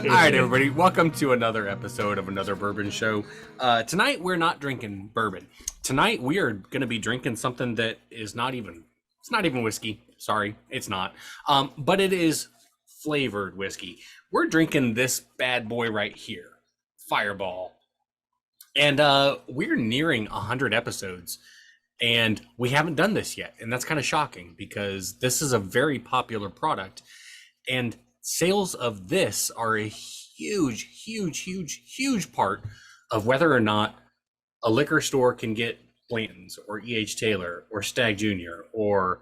right, everybody, welcome to another episode of another bourbon show. Tonight we're not drinking bourbon. Tonight we are going to be drinking something that is it's not even whiskey. Sorry, it's not. But it is flavored whiskey. We're drinking this bad boy right here, Fireball. And we're nearing 100 episodes and we haven't done this yet. And that's kind of shocking because this is a very popular product. And sales of this are a huge part of whether or not a liquor store can get Blanton's or E.H. Taylor or Stag Jr. or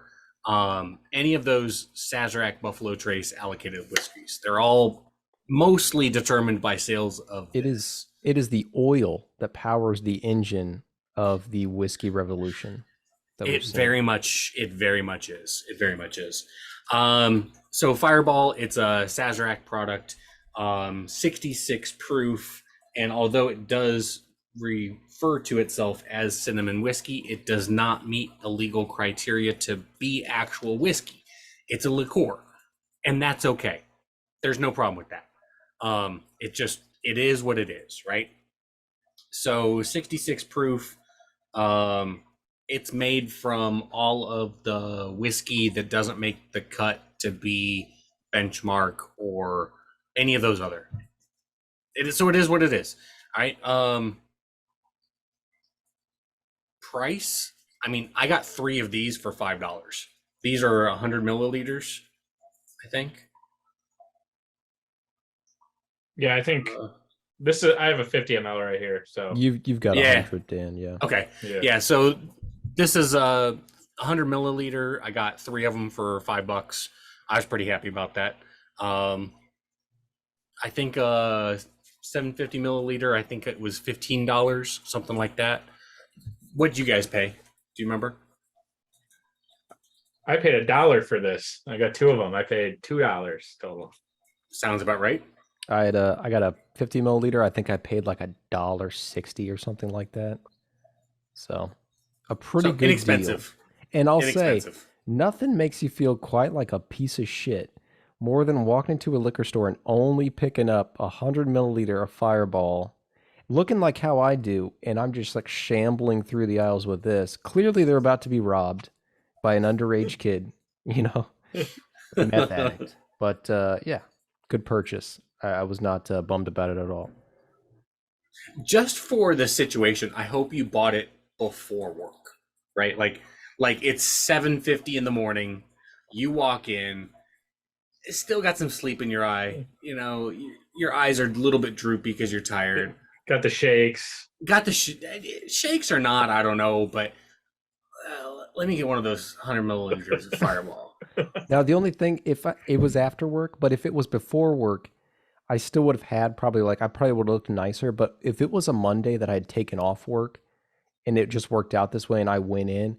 any of those Sazerac Buffalo Trace allocated whiskeys. They're all mostly determined by sales of this. It is the oil that powers the engine of the whiskey revolution. It very much is. So Fireball, it's a Sazerac product, 66 proof, and although it does refer to itself as cinnamon whiskey, it does not meet the legal criteria to be actual whiskey. It's a liqueur, and that's okay. There's no problem with that. It is what it is, right? So 66 proof, it's made from all of the whiskey that doesn't make the cut to be benchmark or any of those other. It is what it is. All right. Price. I mean, I got 3 of these for $5. These are 100 milliliters, I think. Yeah, I think this is. I have a 50 ml right here, so you've got 100, Dan. Yeah. Okay. Yeah. So this is a 100 milliliter. I got 3 of them for $5. I was pretty happy about that. I think 750 milliliter. I think it was $15, something like that. What did you guys pay? Do you remember? I paid $1 for this. I got 2 of them. I paid $2 total. Sounds about right. I got a 50 milliliter. I think I paid like $1.60 or something like that. So a pretty good inexpensive deal. And I'll say, nothing makes you feel quite like a piece of shit more than walking into a liquor store and only picking up 100 milliliter of Fireball, looking like how I do, and I'm just like shambling through the aisles with this. Clearly, they're about to be robbed by an underage kid, a meth addict. But yeah, good purchase. I was not bummed about it at all. Just for the situation, I hope you bought it before work, right? Like it's 7:50 in the morning. You walk in, it's still got some sleep in your eye. Your eyes are a little bit droopy because you're tired. Got the shakes. Shakes or not, I don't know, but let me get one of those 100 milliliters of Fireball. Now, the only thing, it was after work, but if it was before work, I still would have had I probably would have looked nicer. But if it was a Monday that I had taken off work and it just worked out this way and I went in,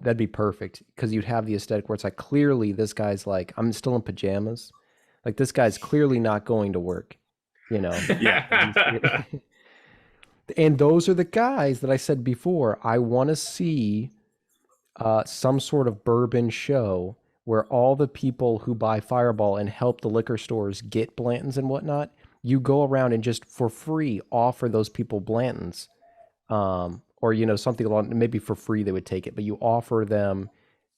that'd be perfect because you'd have the aesthetic where it's like, clearly this guy's like, I'm still in pajamas. Like, this guy's clearly not going to work, Yeah. And those are the guys that I said before. I want to see some sort of bourbon show where all the people who buy Fireball and help the liquor stores get Blanton's and whatnot, you go around and just for free offer those people Blanton's, or something along. Maybe for free they would take it, but you offer them.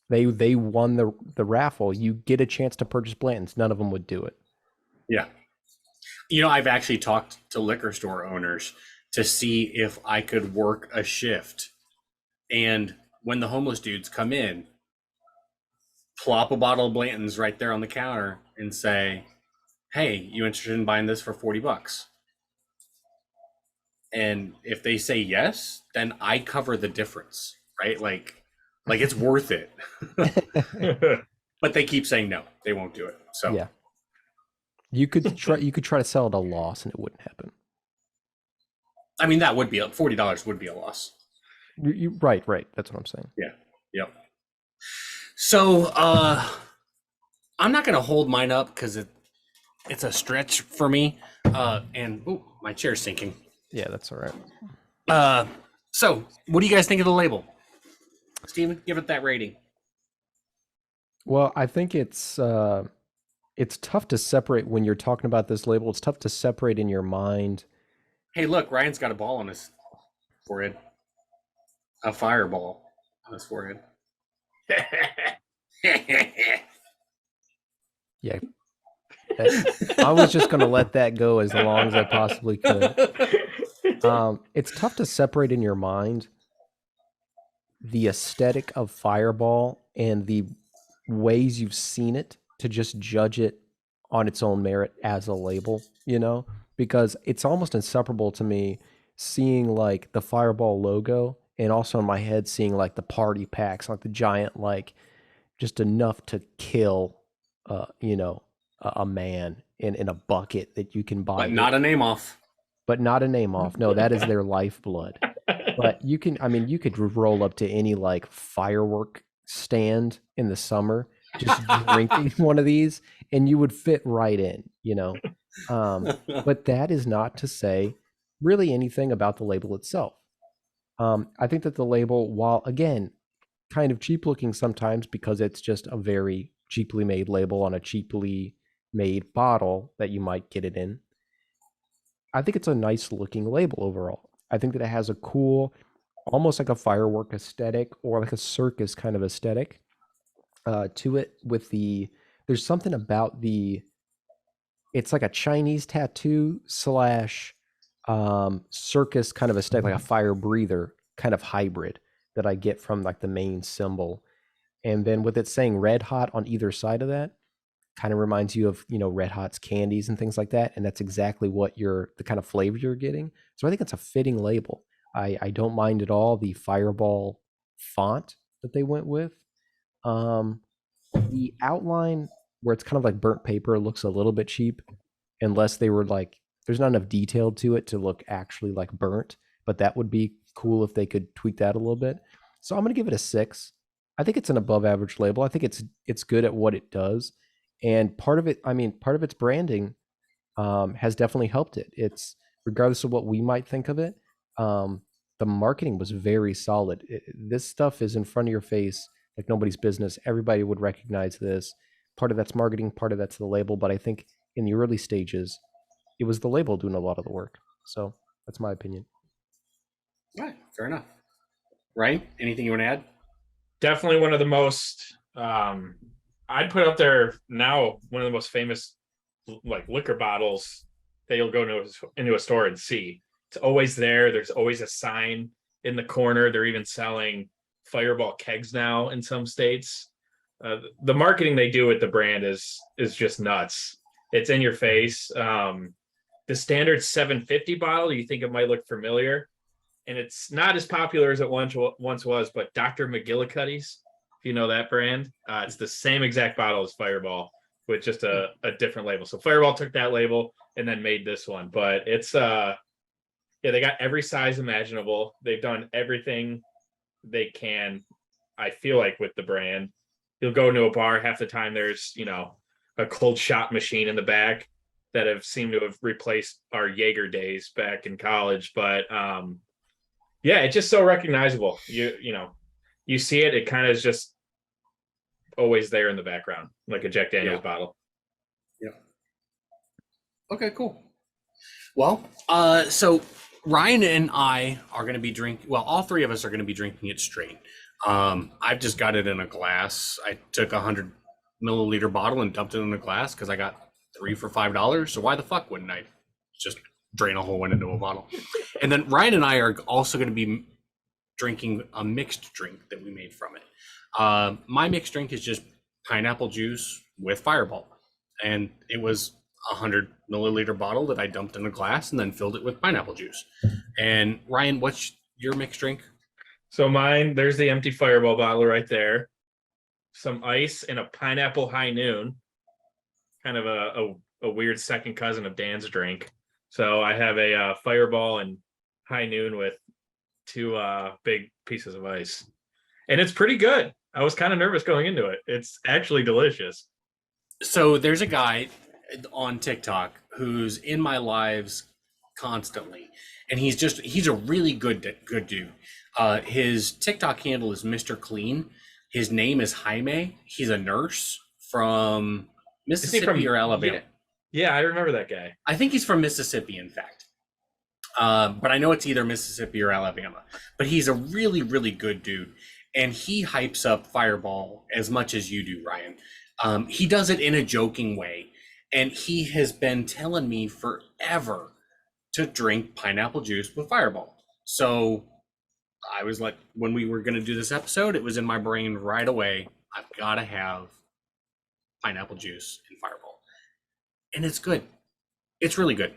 They won the raffle. You get a chance to purchase Blanton's. None of them would do it. Yeah. I've actually talked to liquor store owners to see if I could work a shift, and when the homeless dudes come in, plop a bottle of Blanton's right there on the counter and say, hey, you interested in buying this for $40? And if they say yes, then I cover the difference, right? Like it's worth it. But they keep saying no, they won't do it. So yeah, you could try to sell it at a loss and it wouldn't happen. I mean, that would be $40 would be a loss. Right. That's what I'm saying. Yeah. Yep. So I'm not gonna hold mine up because it's a stretch for me. And my chair's sinking. Yeah, that's all right. So what do you guys think of the label? Steven, give it that rating. Well, I think it's it's tough to separate when you're talking about this label. It's tough to separate in your mind. Hey, look, Ryan's got a ball on his forehead. A fireball on his forehead. Yeah. I was just going to let that go as long as I possibly could. It's tough to separate in your mind the aesthetic of Fireball and the ways you've seen it to just judge it on its own merit as a label, because it's almost inseparable to me seeing like the Fireball logo and also in my head seeing like the party packs, like the giant, like just enough to kill, a man in a bucket that you can buy. But not a name off. But not a name off. No, that is their lifeblood. But you could roll up to any like firework stand in the summer, just drinking one of these, and you would fit right in, But that is not to say really anything about the label itself. I think that the label, while again, kind of cheap looking sometimes because it's just a very cheaply made label on a cheaply made bottle that you might get it in, I think it's a nice looking label overall. I think that it has a cool, almost like a firework aesthetic or like a circus kind of aesthetic to it. There's something about it's like a Chinese tattoo slash circus kind of aesthetic, like a fire breather kind of hybrid that I get from like the main symbol. And then with it saying Red Hot on either side of that, kind of reminds you of, Red Hot's candies and things like that. And that's exactly what the kind of flavor you're getting. So I think it's a fitting label. I don't mind at all the Fireball font that they went with. The outline where it's kind of like burnt paper looks a little bit cheap, unless they were like, there's not enough detail to it to look actually like burnt, but that would be cool if they could tweak that a little bit. So I'm going to give it a 6. I think it's an above average label. I think it's good at what it does. And part of its branding has definitely helped it. It's regardless of what we might think of it. The marketing was very solid. This stuff is in front of your face like nobody's business. Everybody would recognize this. Part of that's marketing, part of that's the label. But I think in the early stages, it was the label doing a lot of the work. So that's my opinion. All right, fair enough. Ryan, anything you want to add? Definitely one of the most, I'd put up there now, one of the most famous like liquor bottles that you'll go into a store and see. It's always there. There's always a sign in the corner. They're even selling Fireball kegs now in some states. The marketing they do with the brand is just nuts. It's in your face. The standard 750 bottle, you think it might look familiar, and it's not as popular as it once was, but Dr. McGillicuddy's, if you know that brand, it's the same exact bottle as Fireball with just a different label. So Fireball took that label and then made this one, but it's they got every size imaginable. They've done everything they can, I feel like, with the brand. You'll go into a bar, half the time there's a cold shot machine in the back that have seemed to have replaced our Jaeger days back in college. But it's just so recognizable. You see it kind of is just always there in the background, like a Jack Daniels bottle. Yeah. Okay, cool. Well, so Ryan and I are going to be drinking. Well, all three of us are going to be drinking it straight. I've just got it in a glass. I took 100 milliliter bottle and dumped it in a glass because I got 3 for $5. So why the fuck wouldn't I just drain a whole one into a bottle? And then Ryan and I are also going to be drinking a mixed drink that we made from it. My mixed drink is just pineapple juice with Fireball, and it was 100 milliliter bottle that I dumped in a glass and then filled it with pineapple juice. And Ryan, what's your mixed drink? So mine, there's the empty Fireball bottle right there, some ice and a pineapple high noon, kind of a weird second cousin of Dan's drink. So I have a Fireball and high noon with 2 big pieces of ice, and it's pretty good. I was kind of nervous going into it. It's actually delicious. So there's a guy on TikTok who's in my lives constantly, and he's a really good dude. His TikTok handle is Mr. Clean. His name is Jaime. He's a nurse from Mississippi or Alabama. Yeah, I remember that guy. I think he's from Mississippi, in fact. But I know it's either Mississippi or Alabama. But he's a really, really good dude. And he hypes up Fireball as much as you do, Ryan. He does it in a joking way. And he has been telling me forever to drink pineapple juice with Fireball. So I was like, when we were going to do this episode, it was in my brain right away. I've got to have pineapple juice and Fireball. And it's good. It's really good.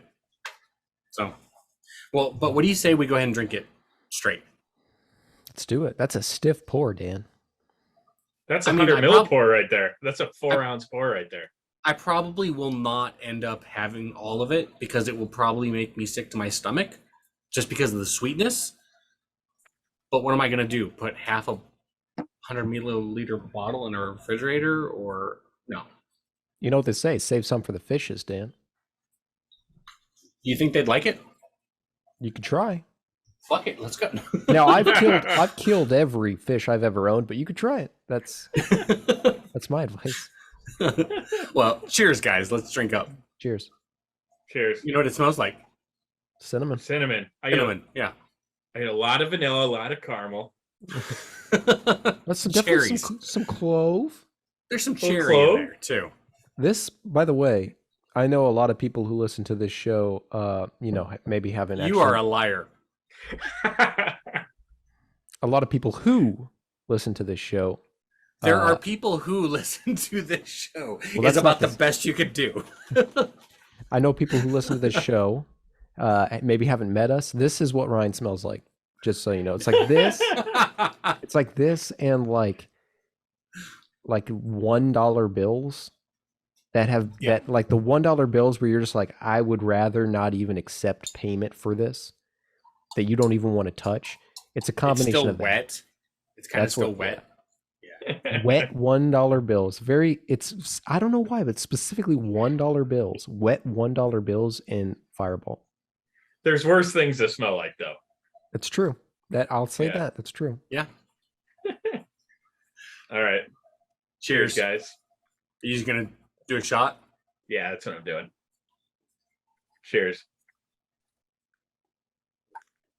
So, well, but what do you say we go ahead and drink it straight? Let's do it. That's a stiff pour, Dan. That's a 100 mil pour right there. That's a 4-ounce pour right there. I probably will not end up having all of it because it will probably make me sick to my stomach just because of the sweetness. But what am I going to do? Put half a 100 milliliter bottle in a refrigerator or no? You know what they say, save some for the fishes, Dan. You think they'd like it? You could try. Fuck it, let's go. Now I've killed every fish I've ever owned, but you could try it. That's my advice. Well, cheers, guys. Let's drink up. Cheers. Cheers. You know what it smells like? Cinnamon. Cinnamon. Yeah. I get a lot of vanilla, a lot of caramel. That's definitely some clove. There's some cherry in there too. This, by the way, I know a lot of people who listen to this show, maybe haven't. You are a liar. A lot of people who listen to this show. There are people who listen to this show. Well, it's about the best you could do. I know people who listen to this show, maybe haven't met us. This is what Ryan smells like. Just so you know, it's like this. It's like this, and like $1 bills that have that like the $1 bills where you're just like, I would rather not even accept payment for this, that you don't even want to touch. It's a combination it's still of wet. That. It's kind of still wet. Yeah. Wet $1 bills. I don't know why, but specifically $1 bills. Wet $1 bills in Fireball. There's worse things to smell like, though. That's true. I'll say that. That's true. Yeah. All right. Cheers, guys. Are you just gonna do a shot? Yeah, that's what I'm doing. Cheers.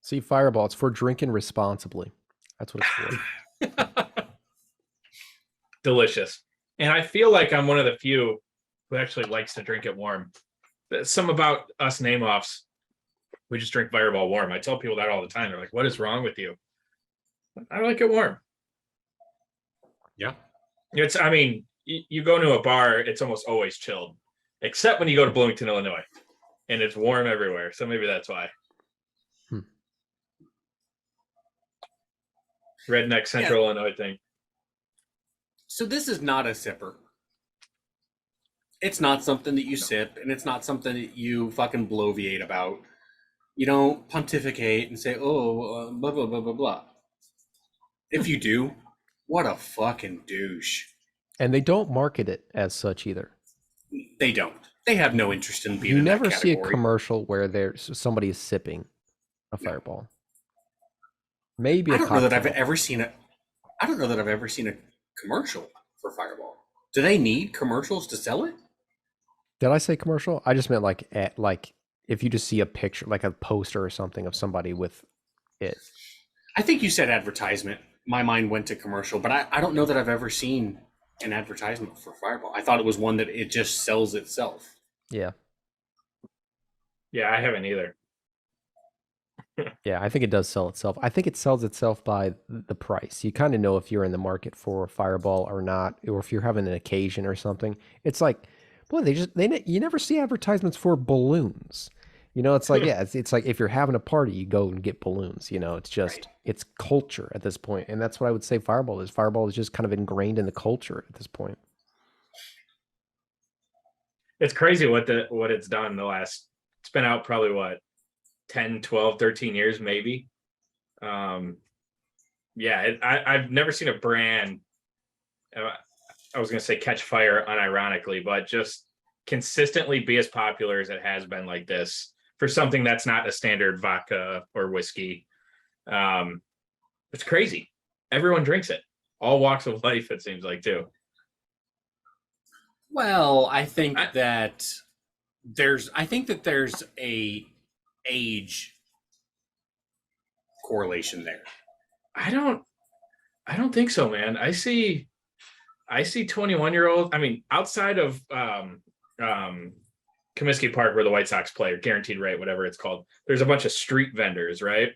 See, Fireball, it's for drinking responsibly. That's what it's for. Delicious. And I feel like I'm one of the few who actually likes to drink it warm. Some about us name-offs, we just drink Fireball warm. I tell people that all the time. They're like, what is wrong with you? I like it warm. Yeah. You go to a bar, it's almost always chilled, except when you go to Bloomington, Illinois, and it's warm everywhere. So maybe that's why. Redneck Central Illinois thing. So this is not a sipper. It's not something that you sip, and it's not something that you fucking bloviate about. You don't pontificate and say, blah, blah, blah, blah, blah. If you do, what a fucking douche. And they don't market it as such either. They don't. They have no interest in being You in never that see a category. commercial where somebody is sipping a Fireball. Maybe I don't know that I've ever seen a commercial for Fireball. Do they need commercials to sell it? Did I say commercial? I just meant like if you just see a picture, like a poster or something of somebody with it. I think you said advertisement. My mind went to commercial, but I don't know that I've ever seen an advertisement for Fireball. I thought it was one that it just sells itself. Yeah. Yeah, I haven't either. Yeah, I think it does sell itself. I think it sells itself by the price. You kind of know if you're in the market for a Fireball or not, or if you're having an occasion or something. It's like, boy, you never see advertisements for balloons. It's like, it's like if you're having a party, you go and get balloons. It's just, It's culture at this point. And that's what I would say Fireball is. Fireball is just kind of ingrained in the culture at this point. It's crazy what it's done it's been out probably 10, 12, 13 years, maybe. I've never seen a brand, I was going to say catch fire unironically, but just consistently be as popular as it has been like this for something that's not a standard vodka or whiskey. It's crazy. Everyone drinks it. All walks of life, it seems like, too. Well, I think I, that there's a age correlation there. I don't I don't think so, man. I see 21-year-old. I mean, outside of um Comiskey Park where the White Sox play, or guaranteed rate, whatever it's called, there's a bunch of street vendors, right?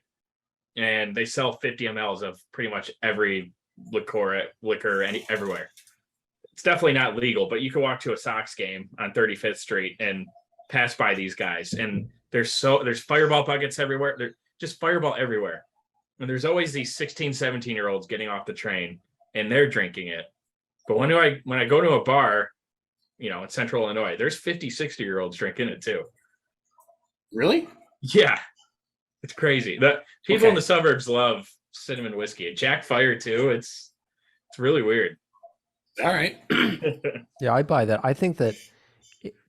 And they sell 50 mLs of pretty much every liquor everywhere. It's definitely not legal, but you can walk to a Sox game on 35th Street and pass by these guys, and there's Fireball buckets everywhere. There's just Fireball everywhere, and there's always these 16, 17-year-olds getting off the train and they're drinking it. But when I go to a bar, in Central Illinois, there's 50, 60-year-olds drinking it too. Really? Yeah, it's crazy. The people in Okay. the suburbs love cinnamon whiskey. Jack Fire too. It's really weird. All right. Yeah, I buy that. I think that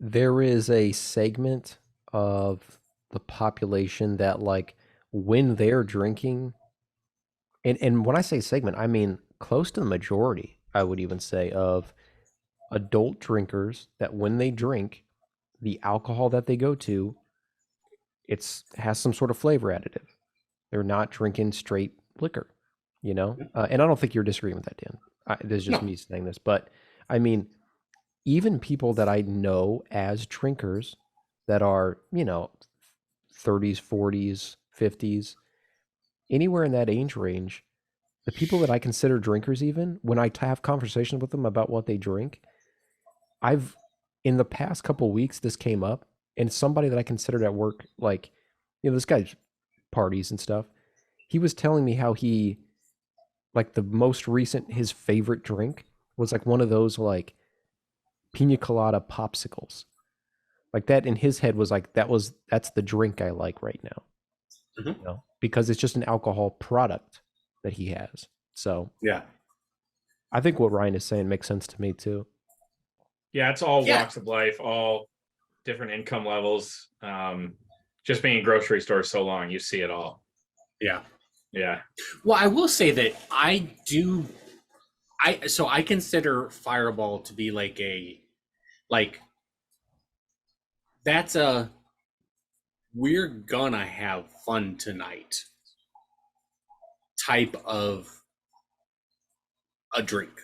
there is a segment of the population that, like, when they're drinking, and when I say segment, I mean close to the majority, I would even say, of adult drinkers that when they drink, the alcohol that they go to, has some sort of flavor additive. They're not drinking straight liquor, and I don't think you're disagreeing with that, Dan. This is just No. me saying this, but I mean, even people that I know as drinkers that are, 30s, 40s, 50s, anywhere in that age range, the people that I consider drinkers, even when I have conversations with them about what they drink, I've, in the past couple weeks, this came up, and somebody that I considered at work, like, this guy's parties and stuff, he was telling me how he, like, the most recent, his favorite drink was like one of those, like, pina colada popsicles. Like, that in his head was like, that's the drink I like right now. Mhm. Because it's just an alcohol product that he has. So Yeah. I think what Ryan is saying makes sense to me too. Yeah, it's all Yeah. walks of life, all different income levels. Just being in grocery stores so long, you see it all. Yeah. Yeah. Well, I will say that I consider Fireball to be like that's a we're gonna have fun tonight type of a drink.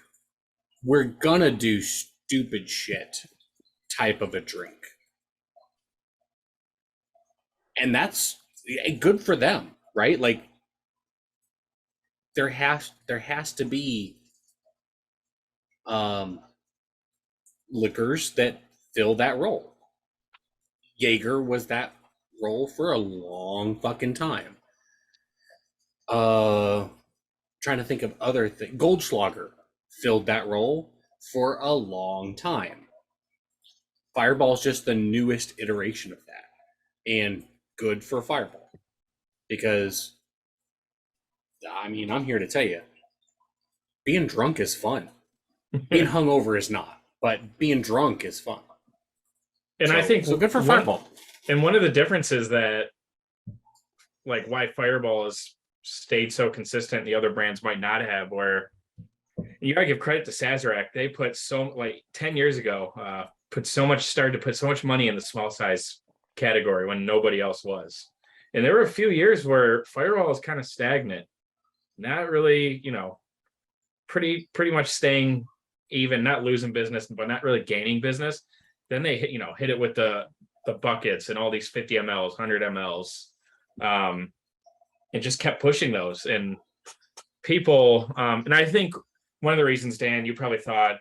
We're gonna do stupid shit type of a drink. And that's good for them, right? Like there has to be um liquors that fill that role. Jaeger was that role for a long fucking time. Uh, Trying to think of other things. Goldschlager filled that role for a long time. Fireball's just the newest iteration of that, and good for Fireball because I mean I'm here to tell you, being drunk is fun. Being hungover is not, but being drunk is fun. And I think so good for Fireball. One of the differences that, like, why Fireball has stayed so consistent, the other brands might not have, where you gotta give credit to Sazerac. They put 10 years ago, started to put so much money in the small size category when nobody else was. And there were a few years where Fireball was kind of stagnant, not really, pretty much staying even, not losing business, but not really gaining business. Then they hit it with the buckets and all these 50 mLs, 100 mLs, and just kept pushing those. And people, and I think one of the reasons, Dan, you probably thought,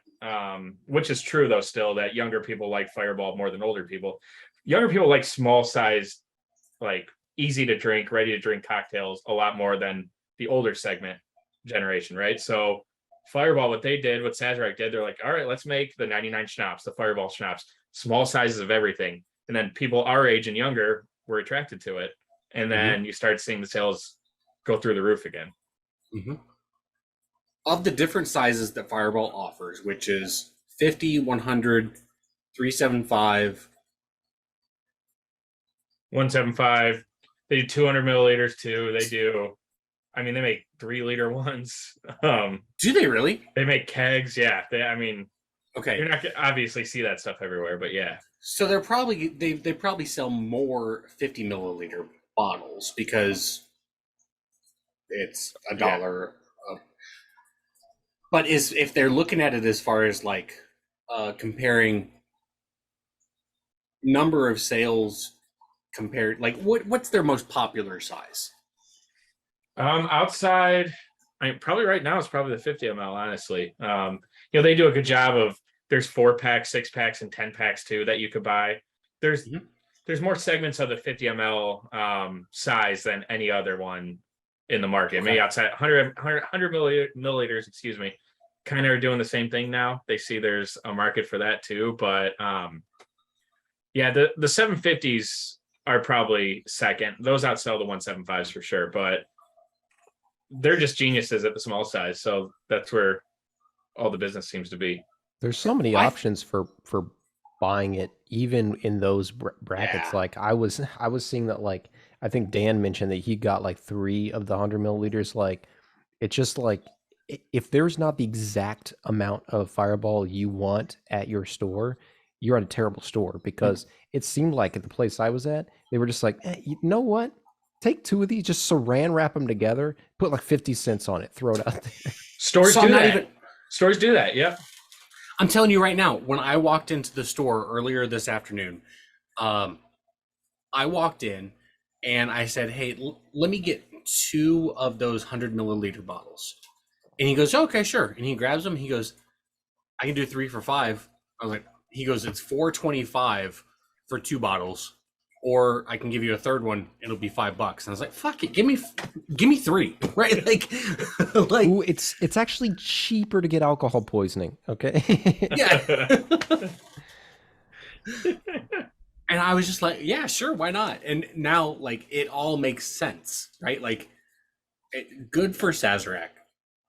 which is true though still, that younger people like Fireball more than older people. Younger people like small size, like easy to drink, ready to drink cocktails a lot more than the older segment generation, right? So Fireball, what Sazerac did, they're like, all right, let's make the 99 schnapps, the Fireball schnapps, small sizes of everything. And then people our age and younger were attracted to it. And then you start seeing the sales go through the roof again. Mm-hmm. Of the different sizes that Fireball offers, which is 50, 100, 375, 175. They do 200 milliliters too. They make 3-liter ones. Do they really? They make kegs. Yeah. Okay, You're not gonna obviously see that stuff everywhere, but yeah. so they probably sell more 50 milliliter bottles because it's a Yeah. dollar. But is if they're looking at it as far as like comparing number of sales compared, like what's their most popular size? Outside, I mean, probably right now it's probably the 50 ml, honestly. They do a good job of there's 4 packs, 6 packs, and 10 packs too that you could buy. There's Mhm. there's more segments of the 50 ml size than any other one in the market. Okay. Maybe outside 100 milliliters, excuse me, kind of are doing the same thing now. They see there's a market for that too. But yeah, the 750s are probably second. Those outsell the 175s for sure. But they're just geniuses at the small size. So that's where all the business seems to be. There's so many I options for buying it, even in those brackets. Yeah. Like I was seeing that, like I think Dan mentioned that he got like 3 of the 100 milliliters. Like it's just like if there's not the exact amount of Fireball you want at your store, you're at a terrible store, because it seemed like at the place I was at, they were just like, you know what? Take 2 of these, just saran wrap them together, put like 50 cents on it, throw it out there. Stores So do I'm not that. even. Stores do that. Yep. I'm telling you right now, when I walked into the store earlier this afternoon, um, I walked in and I said, "Hey, let me get 2 of those 100 milliliter bottles." And he goes, "Okay, sure." And he grabs them. He goes, "I can do 3 for $5." I was like, he goes, "It's $4.25 for 2 bottles, or I can give you a third one. It'll be $5." And I was like, "Fuck it, give me 3." Right? Like, like, Ooh, it's actually cheaper to get alcohol poisoning. Okay. yeah. And I was just like, "Yeah, sure, why not?" And now, like, it all makes sense, right? Like, good for Sazerac.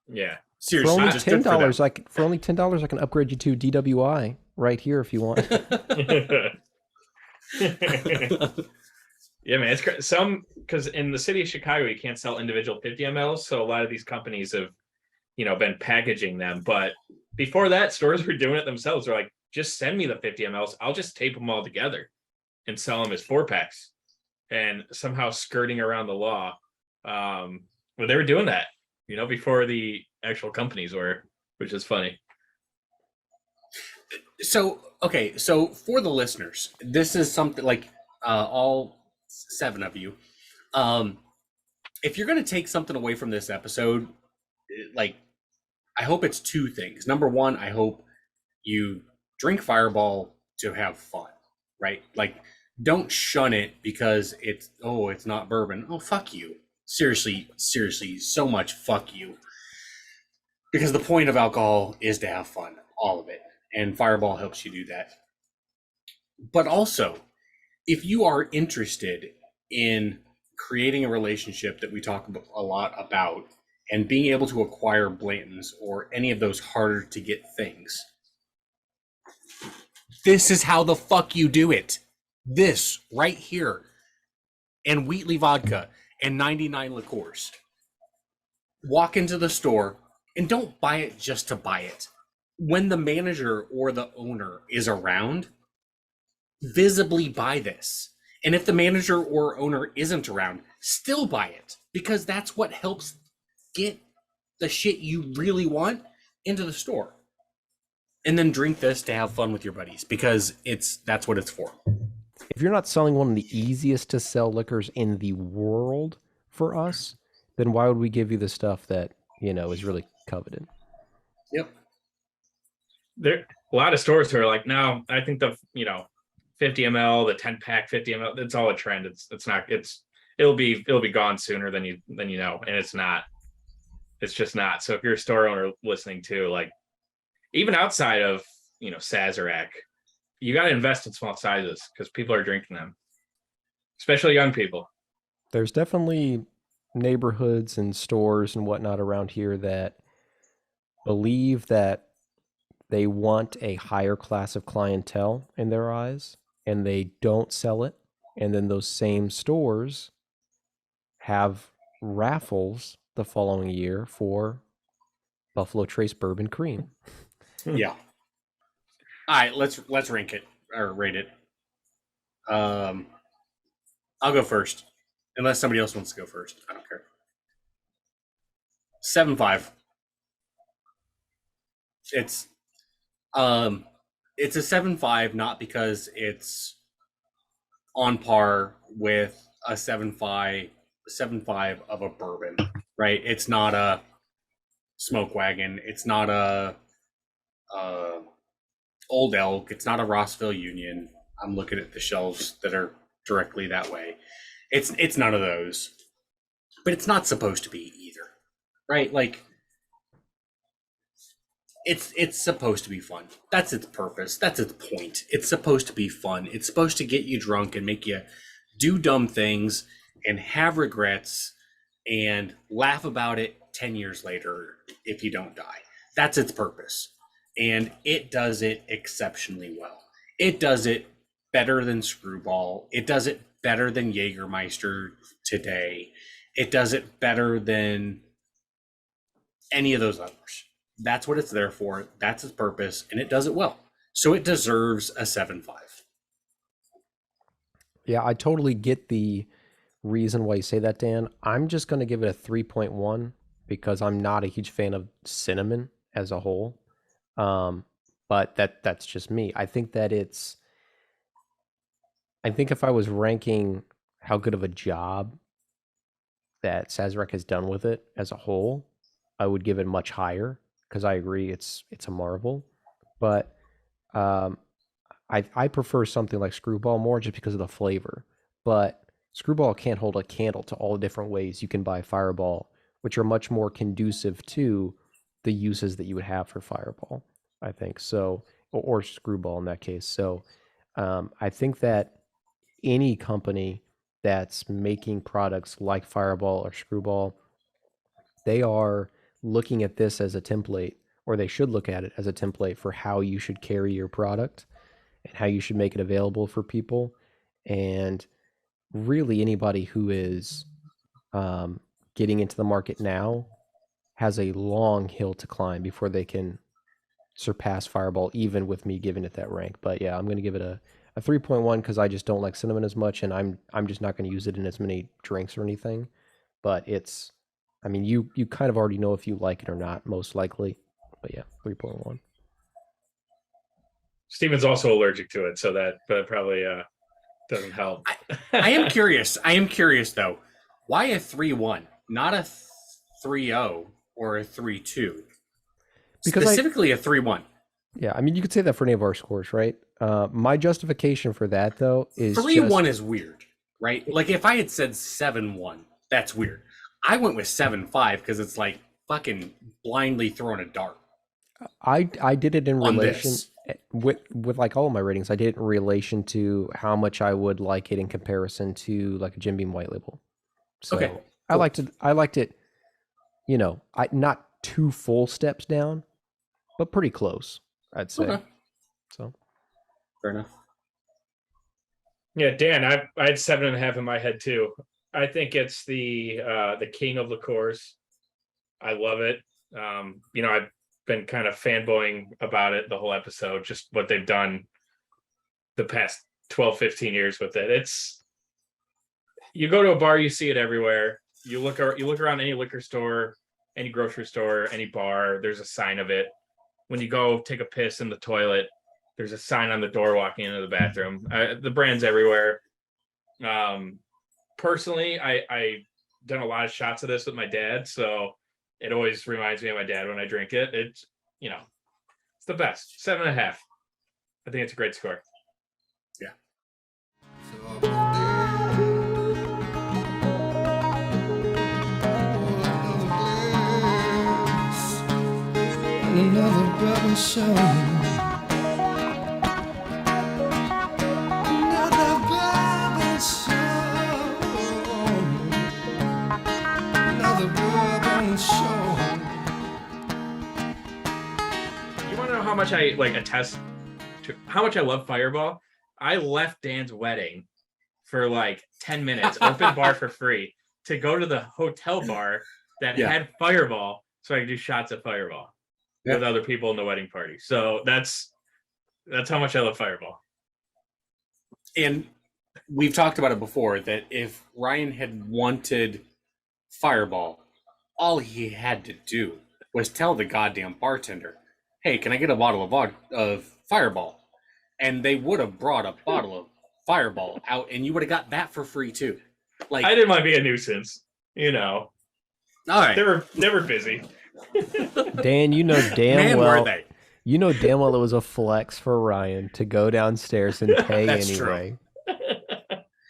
Yeah. For Seriously, only just ten good for them. dollars, for only $10, I can upgrade you to DWI right here if you want. Yeah, man, it's some because in the city of Chicago you can't sell individual 50 mls, so a lot of these companies have been packaging them. But before that, stores were doing it themselves. They're like, just send me the 50 mls, I'll just tape them all together and sell them as 4 packs, and somehow skirting around the law. But they were doing that, before the actual companies were, which is funny. So, okay, so for the listeners, this is something like all 7 of you. Um, if you're going to take something away from this episode, like, I hope it's 2 things. Number one, I hope you drink Fireball to have fun, right? Like, don't shun it because it's not bourbon. Oh, fuck you. Seriously, seriously, so much fuck you. Because the point of alcohol is to have fun, all of it. And Fireball helps you do that. But also, if you are interested in creating a relationship that we talk a lot about, and being able to acquire Blantons or any of those harder to get things, this is how the fuck you do it. This right here. And Wheatley vodka and 99 liqueurs. Walk into the store and don't buy it just to buy it. When the manager or the owner is around, visibly buy this. And if the manager or owner isn't around, still buy it, because that's what helps get the shit you really want into the store. And then drink this to have fun with your buddies, because that's what it's for. If you're not selling one of the easiest to sell liquors in the world for us, then why would we give you the stuff that, is really coveted? Yep. There a lot of stores who are like, no, I think the 50 ml, the 10 pack 50 ml, it's all a trend. It's not. It'll be gone sooner than you know, and it's not. It's just not. So if you're a store owner listening to, like, even outside of Sazerac, you got to invest in small sizes because people are drinking them, especially young people. There's definitely neighborhoods and stores and whatnot around here that believe that they want a higher class of clientele in their eyes, and they don't sell it. And then those same stores have raffles the following year for Buffalo Trace Bourbon Cream. Yeah. All right, let's rank it or rate it. I'll go first, unless somebody else wants to go first. I don't care. 7.5. It's it's a 7.5 not because it's on par with a 7.5 of a bourbon, right? It's not a smoke wagon. It's not a uh, Old Elk. It's not a Rossville Union. I'm looking at the shelves that are directly that way. It's none of those, but it's not supposed to be either, right? Like it's supposed to be fun. That's its purpose. That's its point. It's supposed to be fun. It's supposed to get you drunk and make you do dumb things and have regrets and laugh about it 10 years later if you don't die. That's its purpose. And it does it exceptionally well. It does it better than Screwball. It does it better than Jägermeister today. It does it better than any of those others. That's what it's there for. That's its purpose, and it does it well. So it deserves a 7.5. Yeah, I totally get the reason why you say that, Dan. I'm just going to give it a 3.1 because I'm not a huge fan of cinnamon as a whole. But that's just me. I think if I was ranking how good of a job that Sazerac has done with it as a whole, I would give it much higher because I agree it's a marvel. But I prefer something like Screwball more just because of the flavor. But Screwball can't hold a candle to all the different ways you can buy Fireball, which are much more conducive to the uses that you would have for Fireball, I think. So, or Screwball in that case. So I think that any company that's making products like Fireball or Screwball, they are looking at this as a template, or they should look at it as a template for how you should carry your product and how you should make it available for people. And really, anybody who is getting into the market now has a long hill to climb before they can surpass Fireball, even with me giving it that rank. But yeah, I'm going to give it a 3.1 because I just don't like cinnamon as much, and I'm just not going to use it in as many drinks or anything. But it's, I mean, you kind of already know if you like it or not, most likely. But yeah, 3.1. Steven's also allergic to it, so that probably doesn't help. I am curious. I am curious though. Why a 3.1, not a 3.0 or a 3.2? Because Specifically a 3.1. Yeah, I mean, you could say that for any of our scores, right? My justification for that, though, is 3.1 is weird, right? Like if I had said 7.1, that's weird. I went with 7.5 because it's like fucking blindly throwing a dart. I did it in relation this. with like all of my ratings. I did it in relation to how much I would like it in comparison to like a Jim Beam White Label. So Okay, I liked it, you know, not 2 full steps down, but pretty close, I'd say. Okay. So Fair enough. Yeah, Dan, I had 7.5 in my head too. I think it's the king of liqueurs. I love it. You know, I've been kind of fanboying about it the whole episode, just what they've done the past 12, 15 years with it. It's, you go to a bar, you see it everywhere. You look around any liquor store, any grocery store, any bar, there's a sign of it. When you go take a piss in the toilet, there's a sign on the door walking into the bathroom. The brand's everywhere. Personally, I done a lot of shots of this with my dad, so it always reminds me of my dad when I drink it. It's, you know, it's the best. 7.5. I think it's a great score. Yeah. Another bourbon show. Another bourbon show. Another bourbon show. You want to know how much I attest to how much I love Fireball? I left Dan's wedding for like 10 minutes, open bar for free, to go to the hotel bar that had Fireball so I could do shots at Fireball with other people in the wedding party. So that's That's how much I love Fireball. And we've talked about it before that if Ryan had wanted Fireball, all he had to do was tell the goddamn bartender, "Hey, can I get a bottle of Fireball?" And they would have brought a bottle of Fireball out, and you would have got that for free too. Like, I didn't want to be a nuisance, you know. all right, They were busy. Dan, you know damn man, well. were they? You know damn well it was a flex for Ryan to go downstairs and pay That's true. anyway.